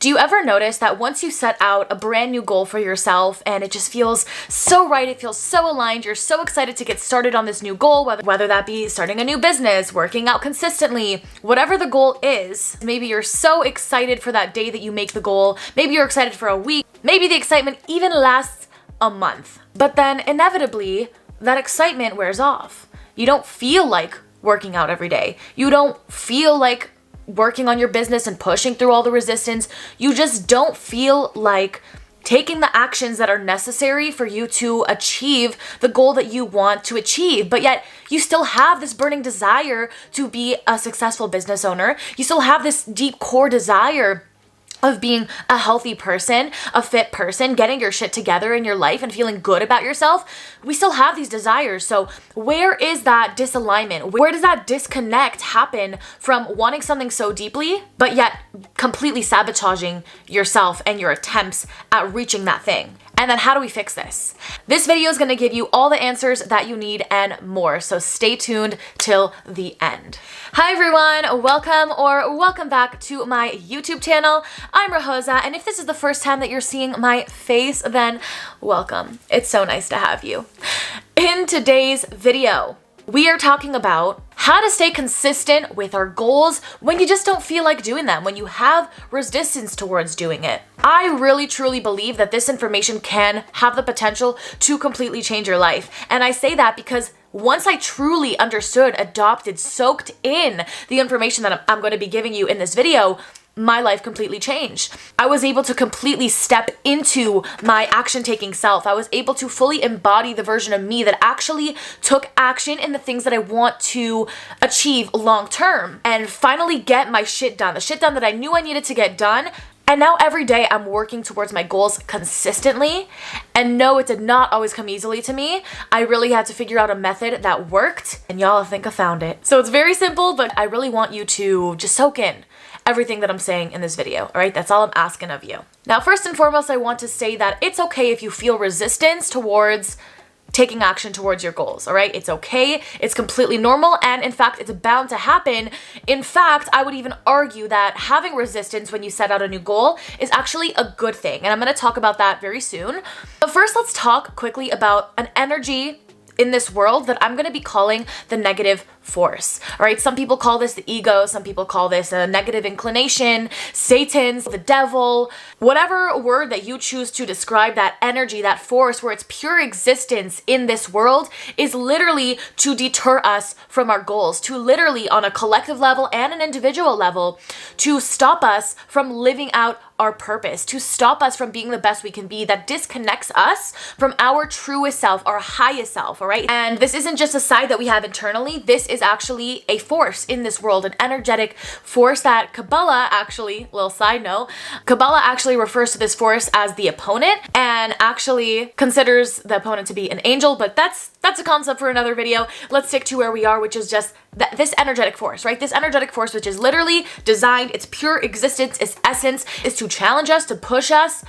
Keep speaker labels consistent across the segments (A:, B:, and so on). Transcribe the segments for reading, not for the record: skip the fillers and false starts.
A: Do you ever notice that once you set out a brand new goal for yourself and it just feels so right, it feels so aligned, you're so excited to get started on this new goal, whether that be starting a new business, working out consistently, whatever the goal is, maybe you're so excited for that day that you make the goal, maybe you're excited for a week, maybe the excitement even lasts a month. But then inevitably, that excitement wears off. You don't feel like working out every day. You don't feel like working on your business and pushing through all the resistance. You just don't feel like taking the actions that are necessary for you to achieve the goal that you want to achieve. But yet you still have this burning desire to be a successful business owner. You still have this deep core desire of being a healthy person, a fit person, getting your shit together in your life and feeling good about yourself. We still have these desires. So where is that disalignment? Where does that disconnect happen from wanting something so deeply, but yet completely sabotaging yourself and your attempts at reaching that thing? And then how do we fix this? This video is going to give you all the answers that you need and more, so stay tuned till the end. Hi everyone, welcome back to my YouTube channel. I'm Rojosa, and if this is the first time that you're seeing my face, then welcome. It's so nice to have you. In today's video, we are talking about how to stay consistent with our goals when you just don't feel like doing them, when you have resistance towards doing it. I really truly believe that this information can have the potential to completely change your life. And I say that because once I truly understood, adopted, soaked in the information that I'm going to be giving you in this video, my life completely changed. I was able to completely step into my action-taking self. I was able to fully embody the version of me that actually took action in the things that I want to achieve long-term and finally get my shit done, the shit done that I knew I needed to get done. And now every day I'm working towards my goals consistently. And no, it did not always come easily to me. I really had to figure out a method that worked, and y'all, I think I found it. So it's very simple, but I really want you to just soak in everything that I'm saying in this video, all right? That's all I'm asking of you. Now, first and foremost, I want to say that it's okay if you feel resistance towards taking action towards your goals, all right? It's okay, it's completely normal, and in fact, it's bound to happen. In fact, I would even argue that having resistance when you set out a new goal is actually a good thing, and I'm gonna talk about that very soon. But first, let's talk quickly about an energy in this world that I'm gonna be calling the negative force. All right, some people call this the ego, some people call this a negative inclination, Satan's, the devil, whatever word that you choose to describe that energy, that force where its pure existence in this world is literally to deter us from our goals, to literally on a collective level and an individual level, to stop us from living out our purpose, to stop us from being the best we can be, that disconnects us from our truest self, our highest self, all right? And this isn't just a side that we have internally, this is actually a force in this world, an energetic force that Kabbalah actually, little side note, Kabbalah actually refers to this force as the opponent and actually considers the opponent to be an angel, but that's a concept for another video. Let's stick to where we are, which is just this energetic force, right? This energetic force, which is literally designed, its pure existence, its essence is to challenge us, to push us,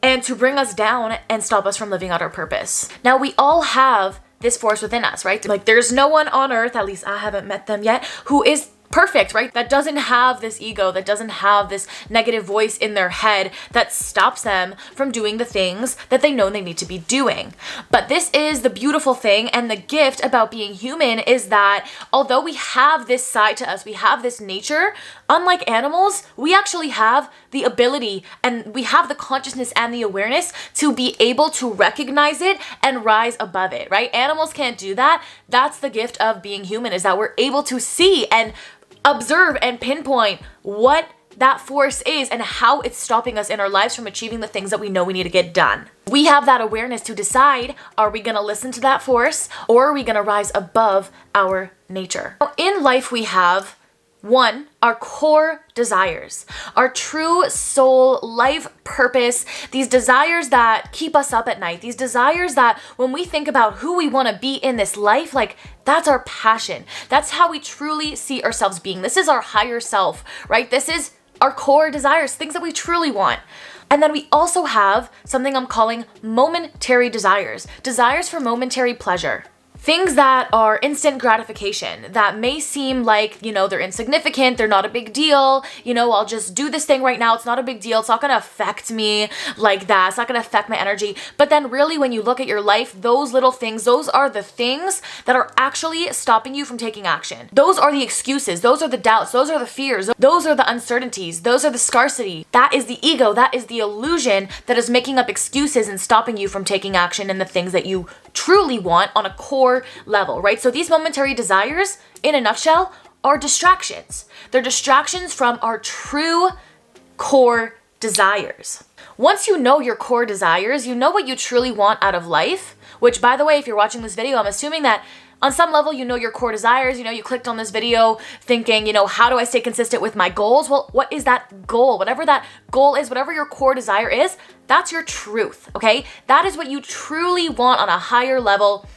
A: and to bring us down and stop us from living out our purpose. Now, we all have this force within us, right? Like, there's no one on earth, at least I haven't met them yet, who is perfect, right? That doesn't have this ego, that doesn't have this negative voice in their head that stops them from doing the things that they know they need to be doing. But this is the beautiful thing and the gift about being human is that although we have this side to us, we have this nature, unlike animals, we actually have the ability and we have the consciousness and the awareness to be able to recognize it and rise above it, right? Animals can't do that. That's the gift of being human, is that we're able to see and observe and pinpoint what that force is and how it's stopping us in our lives from achieving the things that we know we need to get done. We have that awareness to decide, are we gonna listen to that force or are we gonna rise above our nature? Now, in life we have one, our core desires, our true soul, life purpose, these desires that keep us up at night, these desires that when we think about who we want to be in this life, like that's our passion. That's how we truly see ourselves being. This is our higher self, right? This is our core desires, things that we truly want. And then we also have something I'm calling momentary desires, desires for momentary pleasure. Things that are instant gratification, that may seem like, they're insignificant, they're not a big deal, I'll just do this thing right now, it's not a big deal, it's not gonna affect me like that, it's not gonna affect my energy. But then really when you look at your life, those little things, those are the things that are actually stopping you from taking action. Those are the excuses, those are the doubts, those are the fears, those are the uncertainties, those are the scarcity. That is the ego, that is the illusion that is making up excuses and stopping you from taking action in the things that you truly want on a core level, right? So these momentary desires, in a nutshell, are distractions. They're distractions from our true core desires. Once you know your core desires, you know what you truly want out of life, which, by the way, if you're watching this video, I'm assuming that on some level, you know your core desires. You clicked on this video thinking, how do I stay consistent with my goals? Well, what is that goal? Whatever that goal is, whatever your core desire is, that's your truth, okay? That is what you truly want on a higher level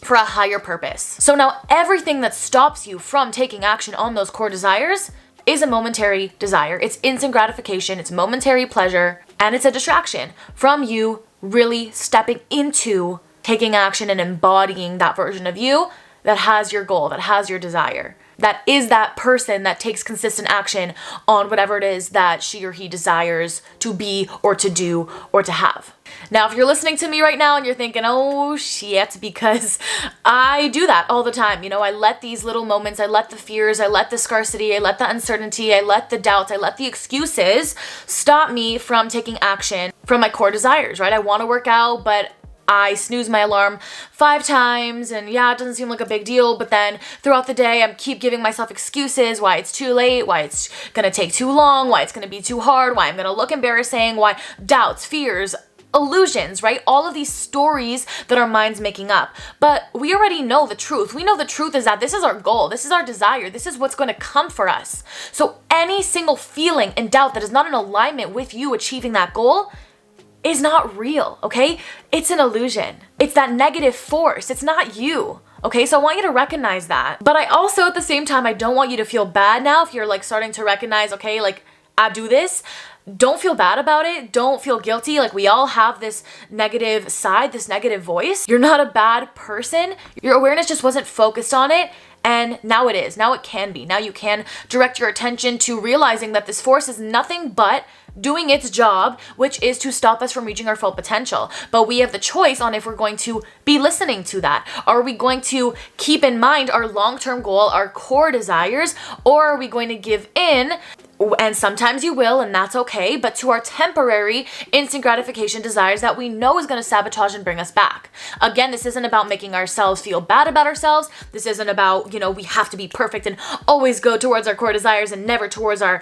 A: for a higher purpose. So now everything that stops you from taking action on those core desires is a momentary desire. It's instant gratification, it's momentary pleasure, and it's a distraction from you really stepping into taking action and embodying that version of you that has your goal, that has your desire, that is that person that takes consistent action on whatever it is that she or he desires to be or to do or to have. Now, if you're listening to me right now and you're thinking, oh shit, because I do that all the time. I let these little moments, I let the fears, I let the scarcity, I let the uncertainty, I let the doubts, I let the excuses stop me from taking action from my core desires, right? I want to work out, but I snooze my alarm 5 times and yeah, it doesn't seem like a big deal, but then throughout the day, I keep giving myself excuses why it's too late, why it's gonna take too long, why it's gonna be too hard, why I'm gonna look embarrassing, why doubts, fears, illusions, right? All of these stories that our mind's making up. But we already know the truth. We know the truth is that this is our goal. This is our desire. This is what's going to come for us. So any single feeling and doubt that is not in alignment with you achieving that goal is not real, okay? It's an illusion. It's that negative force. It's not you. Okay, so I want you to recognize that. But I also, at the same time, I don't want you to feel bad now if you're starting to recognize, okay, I do this. Don't feel bad about it. Don't feel guilty. We all have this negative side, this negative voice. You're not a bad person. Your awareness just wasn't focused on it. And now it is. Now it can be. Now you can direct your attention to realizing that this force is nothing but doing its job, which is to stop us from reaching our full potential. But we have the choice on if we're going to be listening to that. Are we going to keep in mind our long-term goal, our core desires, or are we going to give in? And sometimes you will, and that's okay, but to our temporary instant gratification desires that we know is going to sabotage and bring us back. Again, this isn't about making ourselves feel bad about ourselves. This isn't about, we have to be perfect and always go towards our core desires and never towards our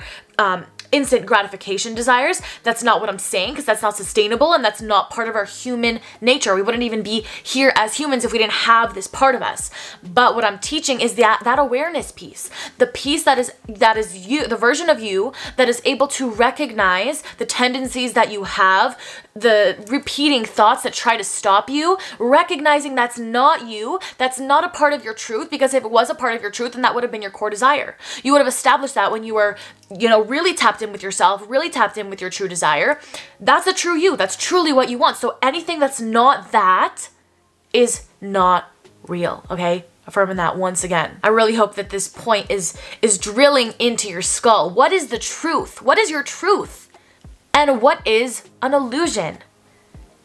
A: instant gratification desires. That's not what I'm saying, because that's not sustainable and that's not part of our human nature. We wouldn't even be here as humans if we didn't have this part of us. But what I'm teaching is that awareness piece, the piece that is you, the version of you that is able to recognize the tendencies that you have, the repeating thoughts that try to stop you, recognizing that's not you, that's not a part of your truth, because if it was a part of your truth, then that would have been your core desire. You would have established that when you were, really tapped in with yourself, really tapped in with your true desire. That's the true you. That's truly what you want. So anything that's not that is not real, okay? Affirming that once again. I really hope that this point is drilling into your skull. What is the truth? What is your truth? And what is an illusion?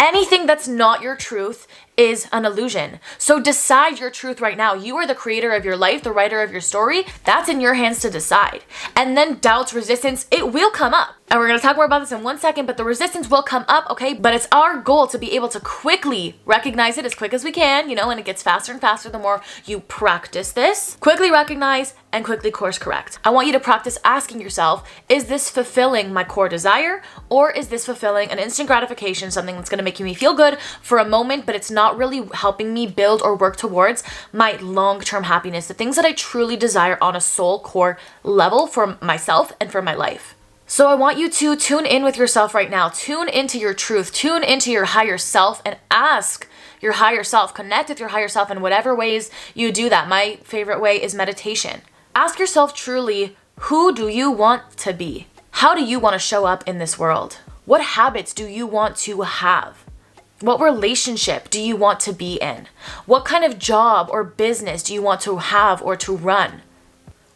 A: Anything that's not your truth is an illusion. So decide your truth right now. You are the creator of your life, the writer of your story. That's in your hands to decide. And then doubts, resistance, it will come up. And we're going to talk more about this in one second, but the resistance will come up, okay? But it's our goal to be able to quickly recognize it as quick as we can, and it gets faster and faster the more you practice this. Quickly recognize and quickly course correct. I want you to practice asking yourself, is this fulfilling my core desire? Or is this fulfilling an instant gratification, something that's going to make me feel good for a moment, but it's not really helping me build or work towards my long-term happiness, the things that I truly desire on a soul core level for myself and for my life. So I want you to tune in with yourself right now. Tune into your truth. Tune into your higher self and ask your higher self. Connect with your higher self in whatever ways you do that. My favorite way is meditation. Ask yourself truly, who do you want to be? How do you want to show up in this world? What habits do you want to have? What relationship do you want to be in? What kind of job or business do you want to have or to run?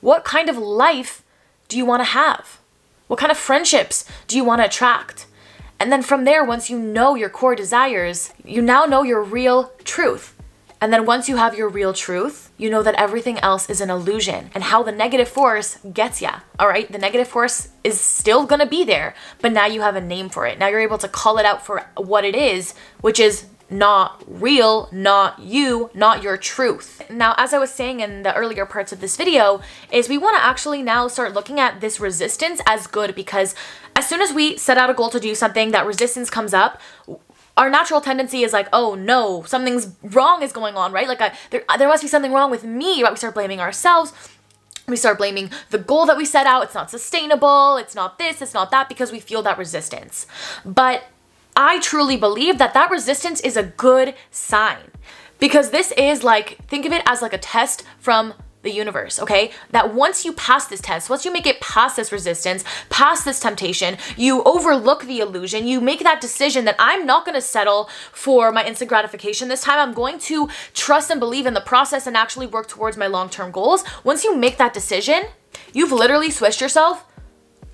A: What kind of life do you want to have? What kind of friendships do you want to attract? And then from there, once you know your core desires, you now know your real truth. And then once you have your real truth, you know that everything else is an illusion and how the negative force gets ya. All right, the negative force is still gonna be there, but now you have a name for it. Now you're able to call it out for what it is, which is not real, not you, not your truth. Now, as I was saying in the earlier parts of this video, is we want to actually now start looking at this resistance as good, because as soon as we set out a goal to do something, that resistance comes up, our natural tendency is like, oh no, something's wrong is going on, right? Like there must be something wrong with me, right? We start blaming ourselves. We start blaming the goal that we set out. It's not sustainable. It's not this, it's not that, because we feel that resistance. But I truly believe that that resistance is a good sign, because this is like, think of it as like a test from the universe, okay? That once you pass this test, once you make it past this resistance, past this temptation, you overlook the illusion, you make that decision that I'm not going to settle for my instant gratification this time. I'm going to trust and believe in the process and actually work towards my long-term goals. Once you make that decision, you've literally switched yourself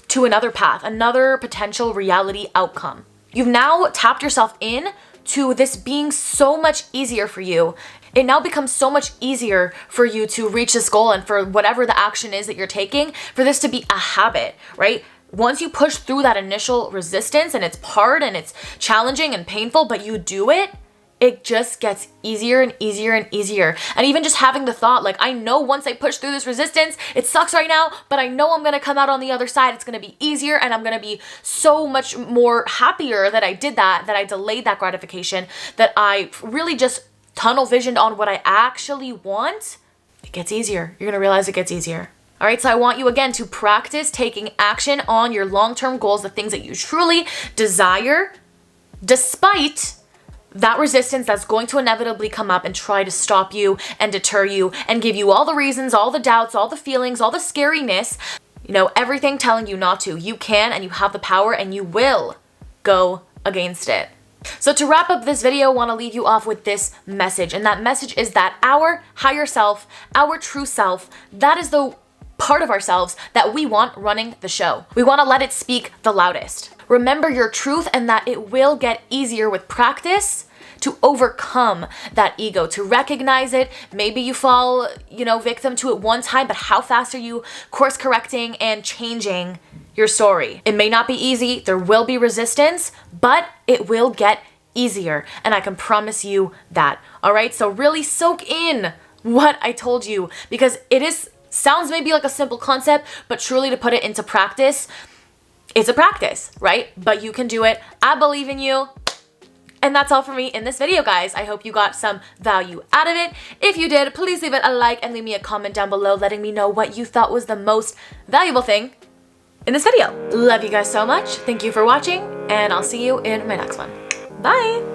A: to another path, another potential reality outcome. You've now tapped yourself in to this being so much easier for you. It now becomes so much easier for you to reach this goal, and for whatever the action is that you're taking, for this to be a habit, right? Once you push through that initial resistance, and it's hard and it's challenging and painful, but you do it, it just gets easier and easier and easier. And even just having the thought, like, I know once I push through this resistance, it sucks right now, but I know I'm gonna come out on the other side. It's gonna be easier, and I'm gonna be so much more happier that I did that I delayed that gratification, that I really just tunnel visioned on what I actually want. It gets easier. You're gonna realize it gets easier. All right, so I want you again to practice taking action on your long-term goals, the things that you truly desire, despite that resistance that's going to inevitably come up and try to stop you and deter you and give you all the reasons, all the doubts, all the feelings, all the scariness, everything telling you not to. You can, and you have the power, and you will go against it. So to wrap up this video, I want to leave you off with this message, and that message is that our higher self, our true self, that is the part of ourselves that we want running the show. We want to let it speak the loudest. Remember your truth, and that it will get easier with practice to overcome that ego, to recognize it. Maybe you fall, victim to it one time, but how fast are you course correcting and changing your story? It may not be easy. There will be resistance, but it will get easier. And I can promise you that. All right. So really soak in what I told you, because sounds maybe like a simple concept, but truly to put it into practice, it's a practice, right? But you can do it. I believe in you. And that's all for me in this video, guys. I hope you got some value out of it. If you did, please leave it a like and leave me a comment down below letting me know what you thought was the most valuable thing in this video. Love you guys so much. Thank you for watching, and I'll see you in my next one. Bye.